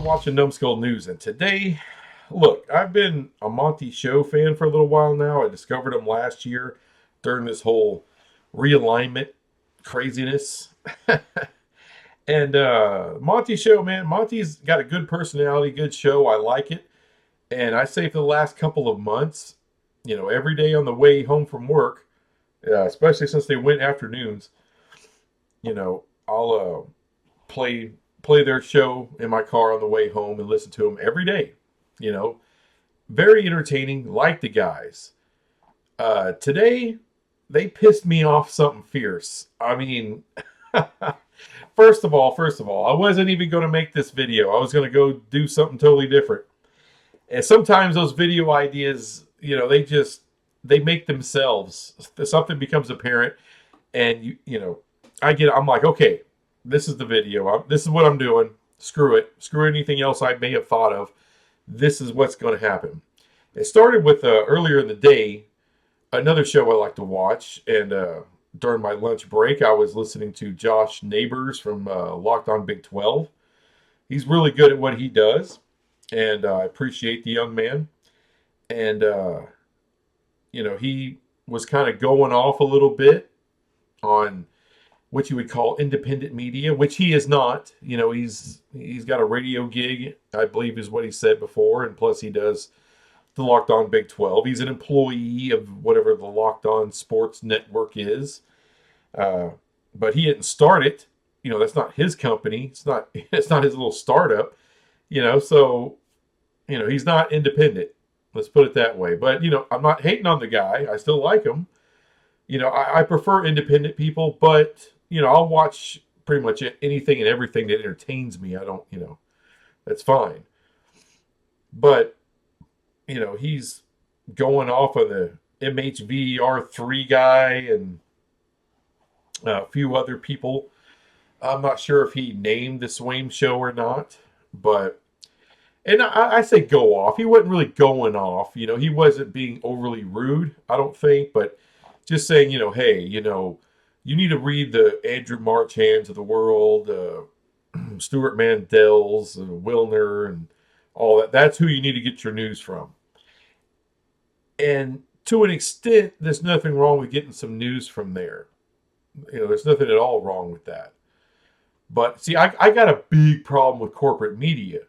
watching Numbskull News, and today, look, I've been a Monty Show fan for a little while now. I discovered him last year during this whole realignment craziness. And Monty Show, man, Monty's got a good personality, good show. I like it. And I say for the last couple of months, every day on the way home from work, especially since they went afternoons, I'll play their show in my car on the way home and listen to them every day. You know, very entertaining. Like the guys. Today they pissed me off something fierce. I mean, first of all, I wasn't even going to make this video. I was going to go do something totally different. And sometimes those video ideas, they make themselves. Something becomes apparent, and I'm like, okay, this is the video. This is what I'm doing. Screw it. Screw anything else I may have thought of. This is what's going to happen. It started with earlier in the day, another show I like to watch, and during my lunch break, I was listening to Josh Neighbors from Locked On Big 12. He's really good at what he does, and I appreciate the young man. And he was kind of going off a little bit on what you would call independent media, which he is not. He's got a radio gig, I believe is what he said before, and plus he does the Locked On Big 12. He's an employee of whatever the Locked On Sports Network is, but he didn't start it. That's not his company. It's not his little startup. So he's not independent. Let's put it that way. But I'm not hating on the guy. I still like him. I prefer independent people, but I'll watch pretty much anything and everything that entertains me. I don't, that's fine. But he's going off on the MHVR3 guy and a few other people. I'm not sure if he named the Swaim show or not, but and I say go off. He wasn't really going off. He wasn't being overly rude, I don't think, but just saying, hey, you need to read the Andrew Marchands of the world, Stuart Mandel's, Wilner, and all that. That's who you need to get your news from. And to an extent, there's nothing wrong with getting some news from there. There's nothing at all wrong with that. But see, I got a big problem with corporate media,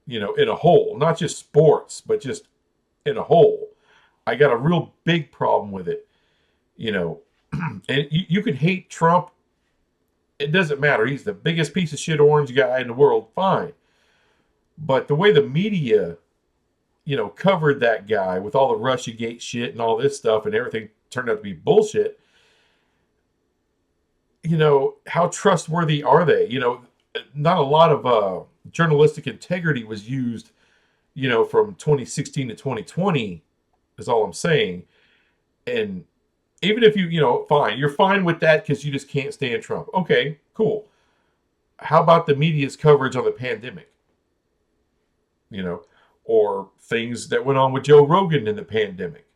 in a whole, not just sports, but just in a whole. I got a real big problem with it. And you can hate Trump. It doesn't matter. He's the biggest piece of shit orange guy in the world. Fine. But the way the media, covered that guy with all the Russiagate shit and all this stuff and everything turned out to be bullshit. How trustworthy are they? Not a lot of journalistic integrity was used, from 2016 to 2020 is all I'm saying. And even if fine, you're fine with that because you just can't stand Trump. Okay, cool. How about the media's coverage on the pandemic? Or things that went on with Joe Rogan in the pandemic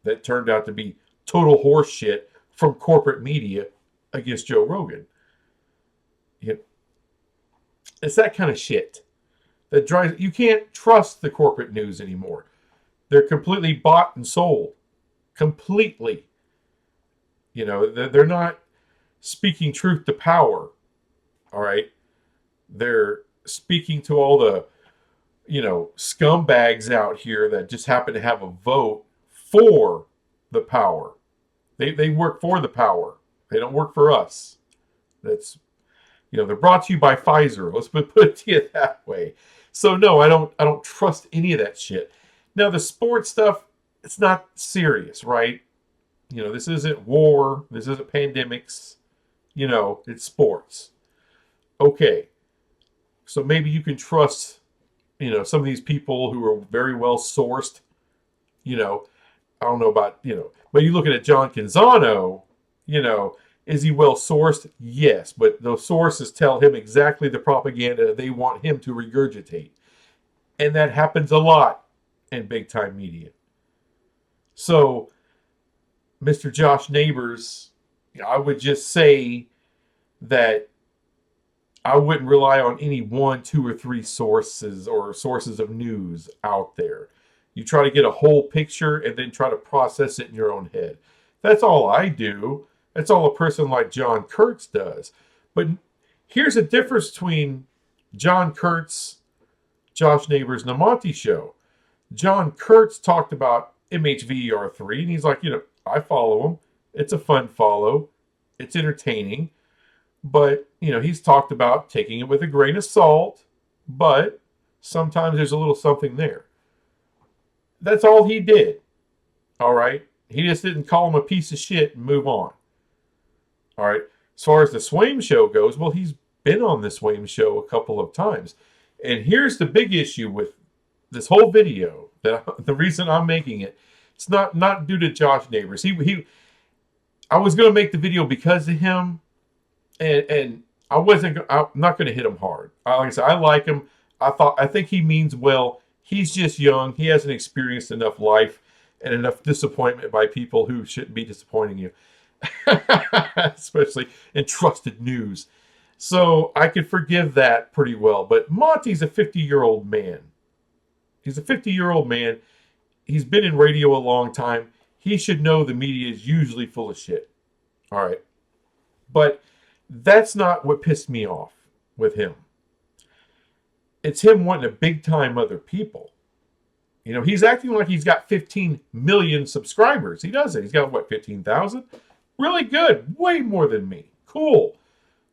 that turned out to be total horse shit from corporate media against Joe Rogan. It's that kind of shit that drives. You can't trust the corporate news anymore. They're completely bought and sold. Completely. They're not speaking truth to power. All right. They're speaking to all the, scumbags out here that just happen to have a vote for the power. They work for the power. They don't work for us. That's, they're brought to you by Pfizer. Let's put it to you that way. So no, I don't trust any of that shit. Now the sports stuff, it's not serious, right? This isn't war. This isn't pandemics. It's sports. Okay. So maybe you can trust, some of these people who are very well sourced. I don't know about, but you look at John Canzano, is he well sourced? Yes. But those sources tell him exactly the propaganda they want him to regurgitate. And that happens a lot in big time media. So, Mr. Josh Neighbors, I would just say that I wouldn't rely on any one, two, or three sources or sources of news out there. You try to get a whole picture and then try to process it in your own head. That's all I do. That's all a person like John Kurtz does. But here's a difference between John Kurtz, Josh Neighbors, and the Monty Show. John Kurtz talked about MHVER3, and he's like, I follow him. It's a fun follow. It's entertaining. But, he's talked about taking it with a grain of salt, but sometimes there's a little something there. That's all he did. All right. He just didn't call him a piece of shit and move on. All right. As far as the Swaim Show goes, well, he's been on the Swaim Show a couple of times. And here's the big issue with this whole video. The reason I'm making it, it's not due to Josh Neighbors. I was going to make the video because of him. And I'm not going to hit him hard. Like I said, I like him. I think he means well. He's just young. He hasn't experienced enough life and enough disappointment by people who shouldn't be disappointing you, especially in trusted news. So I could forgive that pretty well. But Monty's a 50-year-old man. He's a 50-year-old man. He's been in radio a long time. He should know the media is usually full of shit. All right. But that's not what pissed me off with him. It's him wanting to big time other people. He's acting like he's got 15 million subscribers. He doesn't. He's got, 15,000? Really good. Way more than me. Cool.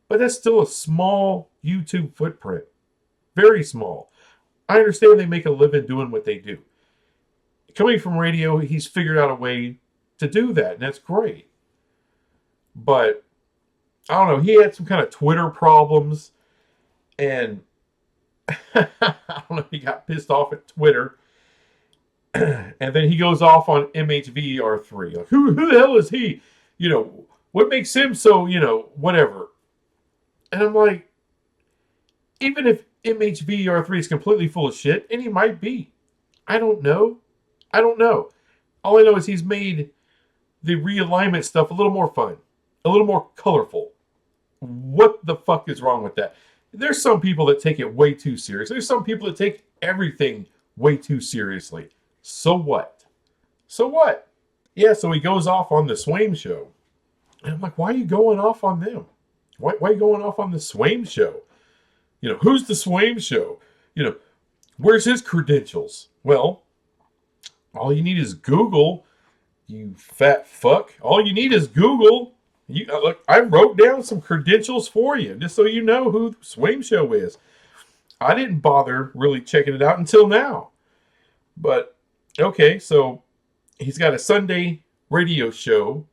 But that's still a small YouTube footprint. Very small. I understand they make a living doing what they do. Coming from radio, he's figured out a way to do that, and that's great. But I don't know, he had some kind of Twitter problems, and I don't know, he got pissed off at Twitter, and then he goes off on MHVER3. Like, who the hell is he? What makes him so, whatever. And I'm like, even if MHVER3 is completely full of shit, and he might be, I don't know. All I know is he's made the realignment stuff a little more fun, a little more colorful. What the fuck is wrong with that? There's some people that take it way too serious. There's some people that take everything way too seriously. So what? Yeah, so he goes off on the Swaim Show. And I'm like, why are you going off on them? Why are you going off on the Swaim Show? Who's the Swaim Show? Where's his credentials? Well, all you need is Google, you fat fuck. All you need is Google. Look, I wrote down some credentials for you, just so you know who the Swaim Show is. I didn't bother really checking it out until now. But, okay, so he's got a Sunday radio show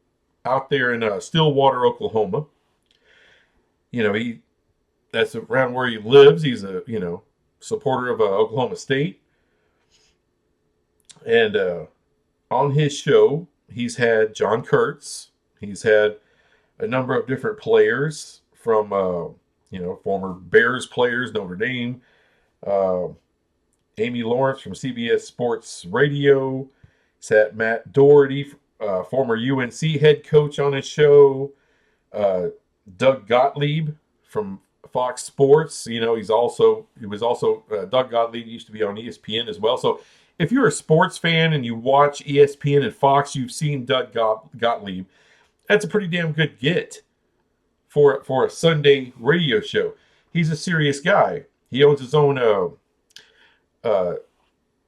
out there in Stillwater, Oklahoma. That's around where he lives. He's a, supporter of Oklahoma State. And on his show, he's had John Kurtz. He's had a number of different players from, former Bears players, Notre Dame. Amy Lawrence from CBS Sports Radio. He's had Matt Doherty, former UNC head coach, on his show. Doug Gottlieb from Fox Sports. Doug Gottlieb used to be on ESPN as well. So if you're a sports fan and you watch ESPN and Fox, you've seen Doug Gottlieb. That's a pretty damn good get for a Sunday radio show. He's a serious guy. He owns his own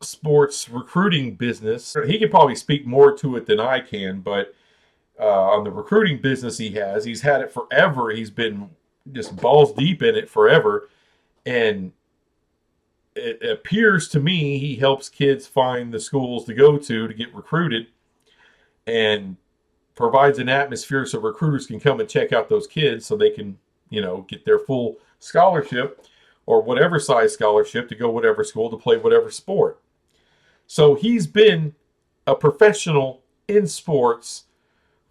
sports recruiting business. He could probably speak more to it than I can, but on the recruiting business he's had it forever. He's been just balls deep in it forever. And it appears to me he helps kids find the schools to go to get recruited, and provides an atmosphere so recruiters can come and check out those kids so they can, get their full scholarship or whatever size scholarship to go whatever school to play whatever sport. So he's been a professional in sports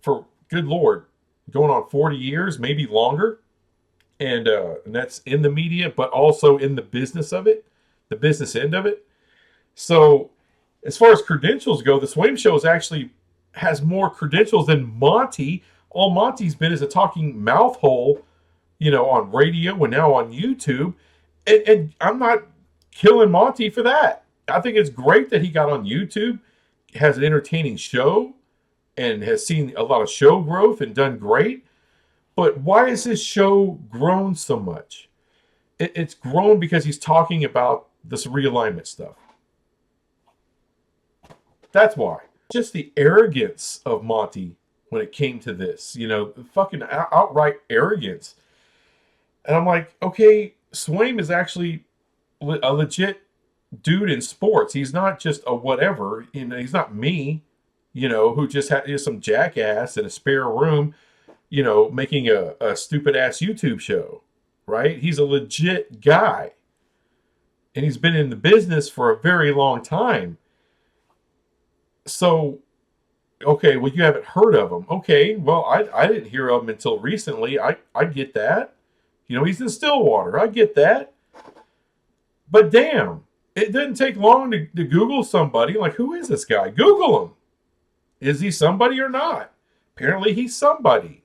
for, good Lord, going on 40 years, maybe longer. And that's in the media, but also in the business of it, the business end of it. So as far as credentials go, the Swaim Show actually has more credentials than Monty. All Monty's been is a talking mouth hole on radio and now on YouTube. And I'm not killing Monty for that. I think it's great that he got on YouTube, has an entertaining show, and has seen a lot of show growth and done great. But why has his show grown so much? It's grown because he's talking about this realignment stuff. That's why. Just the arrogance of Monty when it came to this, fucking outright arrogance. And I'm like, okay, Swaim is actually a legit dude in sports. He's not just a whatever. He's not me, who just is some jackass in a spare room, making a stupid ass YouTube show, right? He's a legit guy. And he's been in the business for a very long time. So, okay, well, you haven't heard of him. Okay, well, I didn't hear of him until recently. I get that. He's in Stillwater. I get that. But damn, it didn't take long to Google somebody. Like, who is this guy? Google him. Is he somebody or not? Apparently, he's somebody.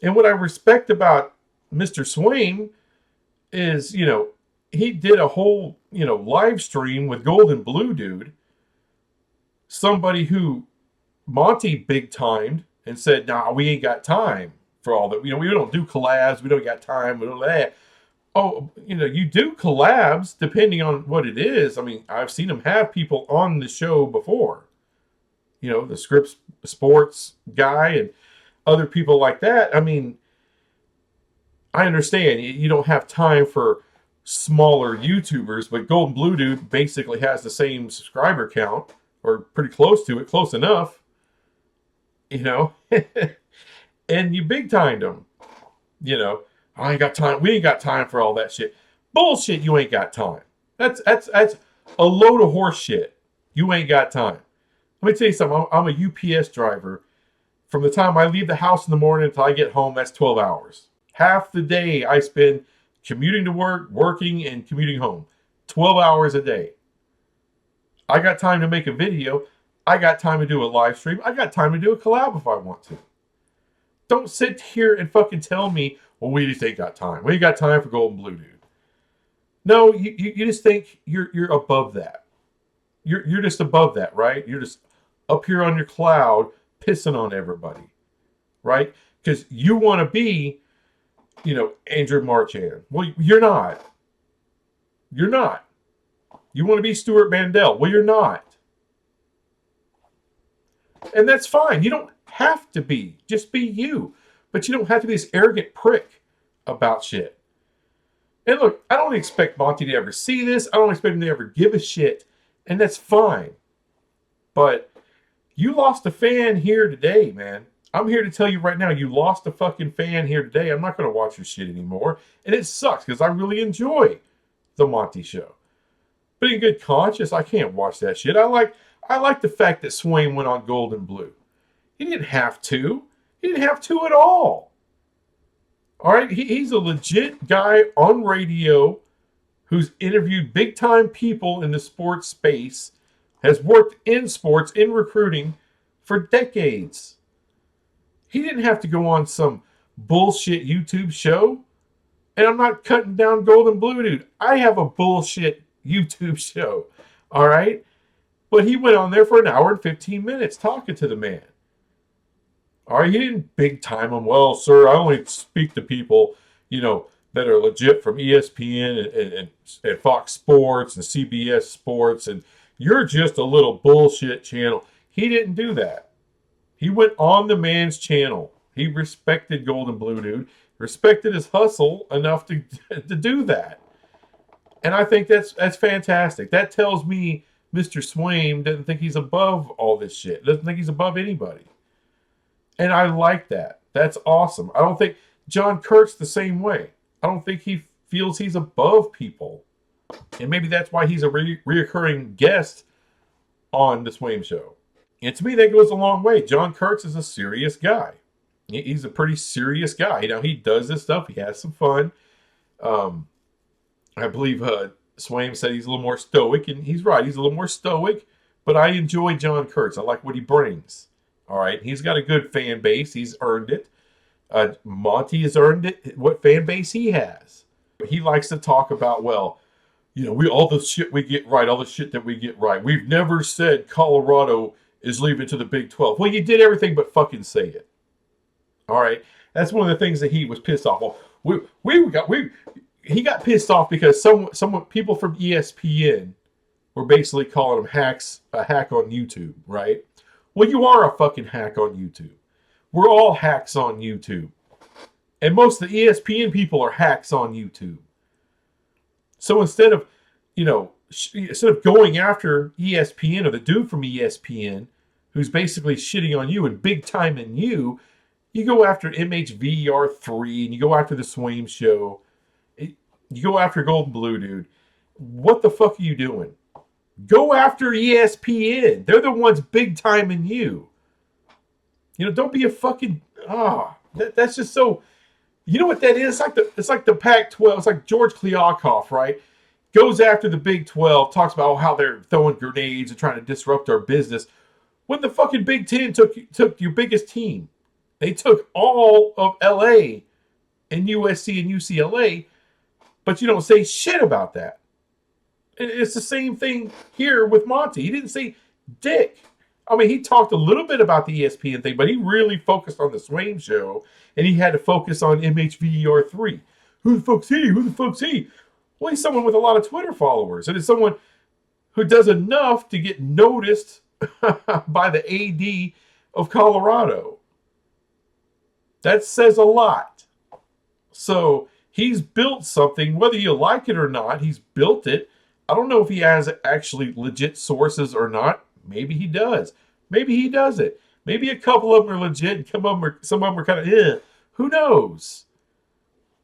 And what I respect about Mr. Swaim is, he did a whole, live stream with Golden Blue Dude. Somebody who Monty big timed and said, nah, we ain't got time for all that. We don't do collabs. We don't got time. We don't that. Oh, you do collabs depending on what it is. I mean, I've seen him have people on the show before. The Scripps Sports guy and other people like that. I mean, I understand you don't have time for smaller YouTubers, but Golden Blue Dude basically has the same subscriber count or pretty close to it, close enough, and you big timed him, I ain't got time. We ain't got time for all that shit. Bullshit. You ain't got time. That's a load of horse shit. You ain't got time. Let me tell you something. I'm a UPS driver. From the time I leave the house in the morning until I get home, that's 12 hours. Half the day I spend commuting to work, working, and commuting home. 12 hours a day. I got time to make a video. I got time to do a live stream. I got time to do a collab if I want to. Don't sit here and fucking tell me, well, we just ain't got time. We ain't got time for Golden Blue Dude. No, you just think you're above that. You're just above that, right? You're just up here on your cloud pissing on everybody, right? Because you want to be, Andrew Marchand. Well, you're not. You're not. You want to be Stuart Mandel. Well, you're not. And that's fine. You don't have to be. Just be you. But you don't have to be this arrogant prick about shit. And look, I don't expect Monty to ever see this. I don't expect him to ever give a shit. And that's fine. But you lost a fan here today, man. I'm here to tell you right now, you lost a fucking fan here today. I'm not going to watch your shit anymore. And it sucks because I really enjoy the Monty show. But in good conscience, I can't watch that shit. I like the fact that Swaim went on Golden Blue. He didn't have to. He didn't have to at all. All right? He's a legit guy on radio who's interviewed big-time people in the sports space, has worked in sports, in recruiting for decades. He didn't have to go on some bullshit YouTube show. And I'm not cutting down Golden Blue Dude. I have a bullshit YouTube show. All right? But he went on there for an hour and 15 minutes talking to the man. All right? He didn't big time him. Well, sir, I only speak to people, that are legit from ESPN and Fox Sports and CBS Sports. And you're just a little bullshit channel. He didn't do that. He went on the man's channel. He respected Golden Blue Dude, respected his hustle enough to do that. And I think that's fantastic. That tells me Mr. Swaim doesn't think he's above all this shit. Doesn't think he's above anybody. And I like that. That's awesome. I don't think John Kurt's the same way. I don't think he feels he's above people. And maybe that's why he's a reoccurring guest on the Swaim show. And to me, that goes a long way. John Kurtz is a serious guy. He's a pretty serious guy. He does this stuff. He has some fun. I believe Swaim said he's a little more stoic, and he's right. He's a little more stoic, but I enjoy John Kurtz. I like what he brings. All right. He's got a good fan base. He's earned it. Monty has earned it, what fan base he has. He likes to talk about, well, we all the shit we get right, all the shit that we get right. We've never said Colorado is leaving to the Big 12. Well, you did everything but fucking say it. All right, that's one of the things that he was pissed off. Well, he got pissed off because some people from ESPN were basically calling him a hack on YouTube, right? Well, you are a fucking hack on YouTube. We're all hacks on YouTube. And most of the ESPN people are hacks on YouTube. So instead of going after ESPN or the dude from ESPN who's basically shitting on you and big time in you, you go after MHVR3 and you go after the Swaim Show. You go after Golden Blue Dude. What the fuck are you doing? Go after ESPN. They're the ones big time in you. Don't be a fucking that's just so. You know what that is? It's like the Pac-12. It's like George Kliavkoff, right? Goes after the Big 12, talks about how they're throwing grenades and trying to disrupt our business. When the fucking Big 10 took your biggest team, they took all of LA and USC and UCLA, but you don't say shit about that. It's the same thing here with Monty. He didn't say dick. I mean, he talked a little bit about the ESPN thing, but he really focused on the Swaim Show, and he had to focus on MHVER3. Who the fuck's he? Who the fuck's he? Well, he's someone with a lot of Twitter followers, and it's someone who does enough to get noticed by the AD of Colorado. That says a lot. So he's built something, whether you like it or not, he's built it. I don't know if he has actually legit sources or not. Maybe he does. Maybe he doesn't. Maybe a couple of them are legit and some of them are kind of, who knows?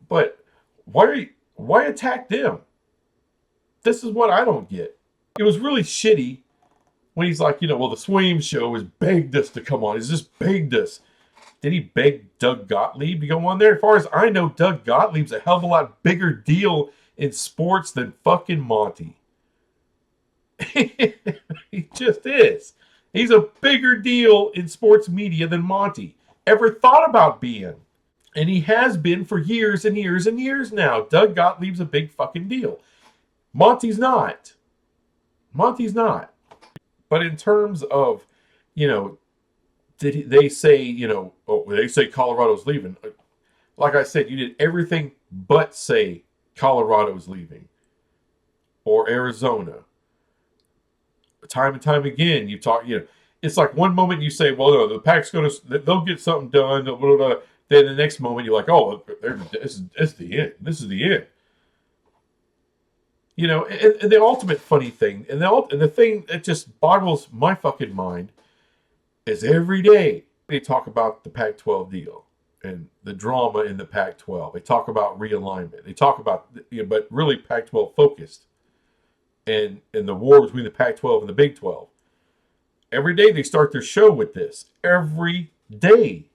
But why attack them? This is what I don't get. It was really shitty when he's like, well, the Swaim Show has begged us to come on. He's just begged us. Did he beg Doug Gottlieb to go on there? As far as I know, Doug Gottlieb's a hell of a lot bigger deal in sports than fucking Monty. He just is. He's a bigger deal in sports media than Monty ever thought about being. And he has been for years and years and years now. Doug Gottlieb's a big fucking deal. Monty's not. Monty's not. But in terms of, did they say, they say Colorado's leaving. Like I said, you did everything but say Colorado's leaving. Or Arizona. Time and time again, you talk, it's like one moment you say, well, no, the Pac's they'll get something done. Blah, blah, blah. Then the next moment you're like, oh, this is the end. This is the end. And the ultimate funny thing, and the thing that just boggles my fucking mind is every day they talk about the Pac-12 deal and the drama in the Pac-12. They talk about realignment. They talk about, but really Pac-12 focused. And the war between the Pac-12 and the Big 12. Every day they start their show with this. Every day.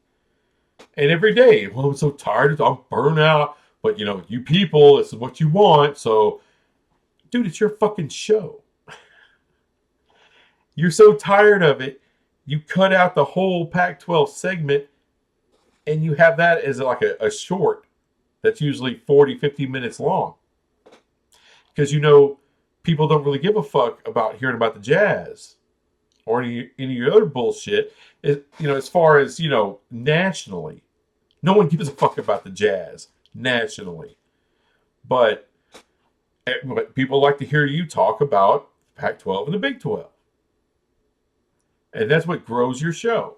And every day, well, I'm so tired. I'm burnt out. But, you people, this is what you want. So, dude, it's your fucking show. You're so tired of it. You cut out the whole Pac-12 segment. And you have that as like a short. That's usually 40, 50 minutes long. Because, people don't really give a fuck about hearing about the Jazz or any other bullshit. As far as, nationally. No one gives a fuck about the Jazz nationally. But people like to hear you talk about Pac-12 and the Big 12. And that's what grows your show.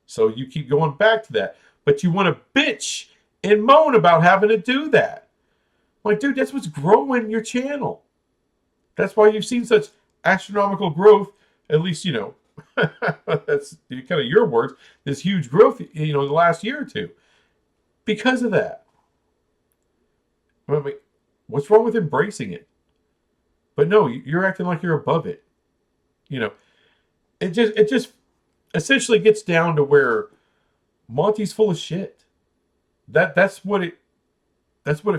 So you keep going back to that. But you want to bitch and moan about having to do that. Like, dude, that's what's growing your channel. That's why you've seen such astronomical growth, at least, that's kind of your words, this huge growth, in the last year or two. Because of that. I mean, what's wrong with embracing it? But no, you're acting like you're above it. It just essentially gets down to where Monty's full of shit. That's what it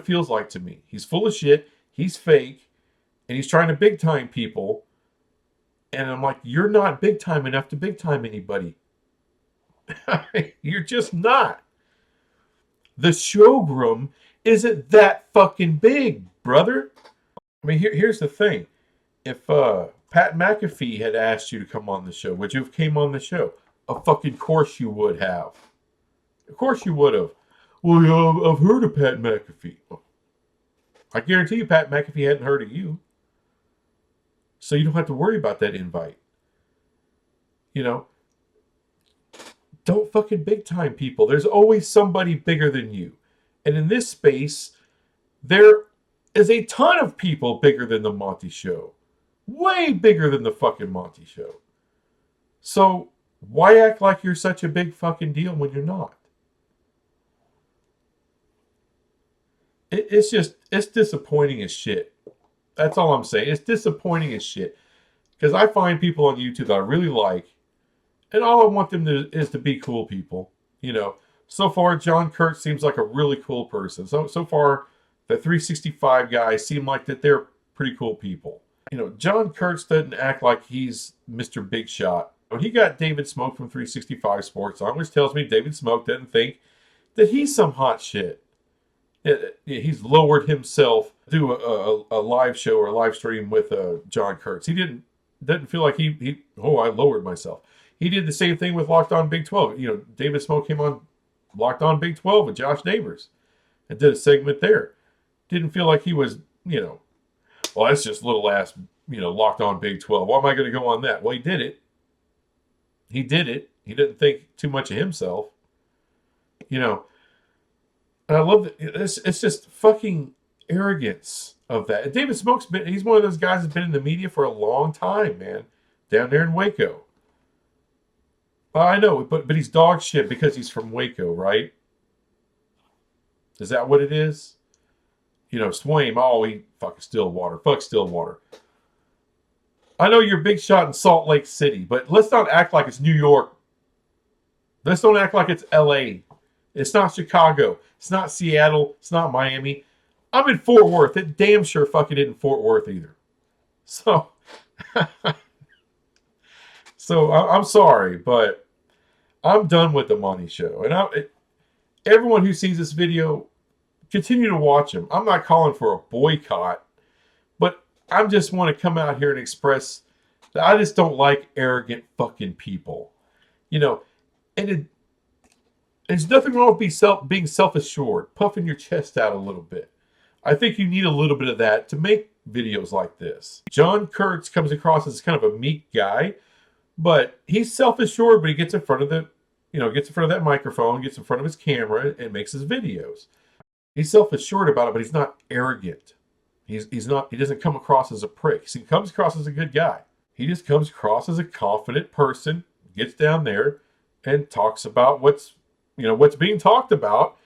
feels like to me. He's full of shit. He's fake. And he's trying to big time people. And I'm like, you're not big time enough to big time anybody. You're just not. The showroom isn't that fucking big, brother. I mean, here's the thing. If Pat McAfee had asked you to come on the show, would you have came on the show? A fucking course you would have. Of course you would have. Well, yeah, I've heard of Pat McAfee. I guarantee you Pat McAfee hadn't heard of you. So you don't have to worry about that invite. You know, don't fucking big time people. There's always somebody bigger than you. And in this space, there is a ton of people bigger than the Monty Show. Way bigger than the fucking Monty Show. So why act like you're such a big fucking deal when you're not? It's disappointing as shit. That's all I'm saying. It's disappointing as shit. Because I find people on YouTube that I really like, and all I want them to is to be cool people. You know, so far John Kurtz seems like a really cool person. So far, the 365 guys seem like that they're pretty cool people. You know, John Kurtz doesn't act like he's Mr. Big Shot. When he got David Smoke from 365 Sports on, which tells me David Smoke doesn't think that he's some hot shit. He's lowered himself to do a live show or a live stream with John Kurtz. He doesn't feel like I lowered myself. He did the same thing with Locked On Big 12. You know, David Smoke came on Locked On Big 12 with Josh Neighbors and did a segment there. Didn't feel like he was, well, that's just little ass, Locked On Big 12. Why am I going to go on that? Well, he did it. He did it. He didn't think too much of himself. And I love that. It's just fucking arrogance of that. And David he's one of those guys that's been in the media for a long time, man. Down there in Waco. I know, but he's dog shit because he's from Waco, right? Is that what it is? Swaim, he fucking Stillwater. Fuck Stillwater. I know you're big shot in Salt Lake City, but let's not act like it's New York. Let's don't act like it's LA. It's not Chicago. It's not Seattle. It's not Miami. I'm in Fort Worth. It damn sure fucking isn't Fort Worth either. So, I'm sorry, but I'm done with the Monty Show. And everyone who sees this video, continue to watch him. I'm not calling for a boycott, but I just want to come out here and express that I just don't like arrogant fucking people. And there's nothing wrong with being self-assured, puffing your chest out a little bit. I think you need a little bit of that to make videos like this. John Kurtz comes across as kind of a meek guy, but he's self-assured, but he gets in front of that microphone, gets in front of his camera, and makes his videos. He's self-assured about it, but he's not arrogant. He doesn't come across as a prick. He comes across as a good guy. He just comes across as a confident person, gets down there, and talks about what's being talked about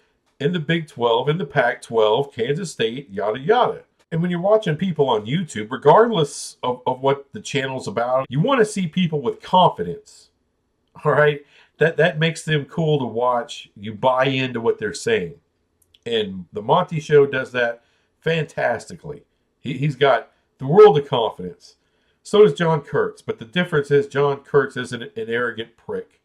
in the Big 12, in the Pac-12, Kansas State, yada, yada. And when you're watching people on YouTube, regardless of what the channel's about, you want to see people with confidence. All right? That makes them cool to watch. You buy into what they're saying. And the Monty Show does that fantastically. He's got the world of confidence. So does John Kurtz. But the difference is John Kurtz isn't an arrogant prick.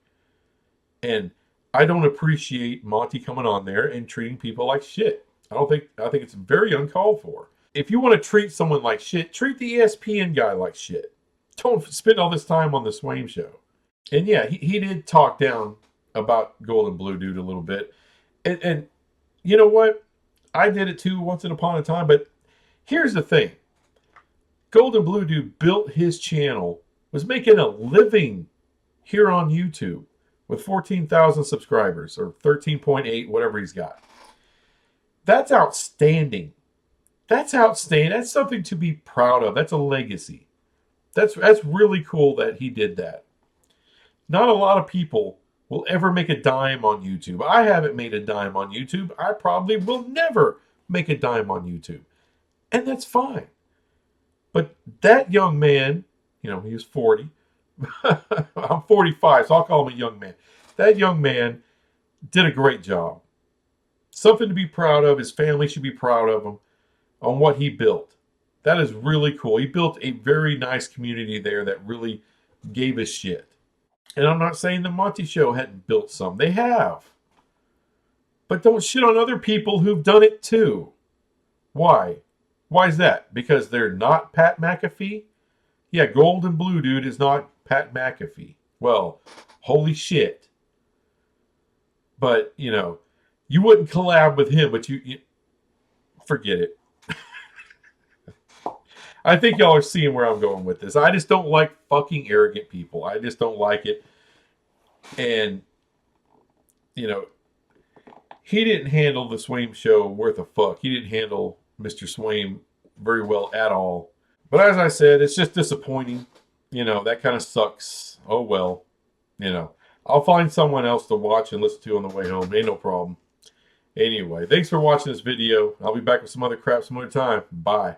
And I don't appreciate Monty coming on there and treating people like shit. I think it's very uncalled for. If you want to treat someone like shit, treat the ESPN guy like shit. Don't spend all this time on the Swaim Show. And yeah, he did talk down about Golden Blue Dude a little bit. And you know what? I did it too once upon a time. But here's the thing. Golden Blue Dude built his channel, was making a living here on YouTube with 14,000 subscribers or 13.8, whatever he's got. That's outstanding. That's outstanding. That's something to be proud of. That's a legacy. That's really cool that he did that. Not a lot of people will ever make a dime on YouTube. I haven't made a dime on YouTube. I probably will never make a dime on YouTube. And that's fine. But that young man, he was 40. I'm 45, so I'll call him a young man. That young man did a great job. Something to be proud of. His family should be proud of him on what he built. That is really cool. He built a very nice community there that really gave a shit. And I'm not saying the Monty Show hadn't built some. They have. But don't shit on other people who've done it too. Why? Why is that? Because they're not Pat McAfee? Yeah, Gold and Blue Dude is not Pat McAfee. Well, holy shit. But, you know, you wouldn't collab with him, but you forget it. I think y'all are seeing where I'm going with this. I just don't like fucking arrogant people. I just don't like it. And, you know, he didn't handle the Swaim show worth a fuck. He didn't handle Mr. Swaim very well at all. But as I said, it's just disappointing. You know, that kind of sucks. Oh well. You know, I'll find someone else to watch and listen to on the way home. Ain't no problem. Anyway, thanks for watching this video. I'll be back with some other crap some other time. Bye.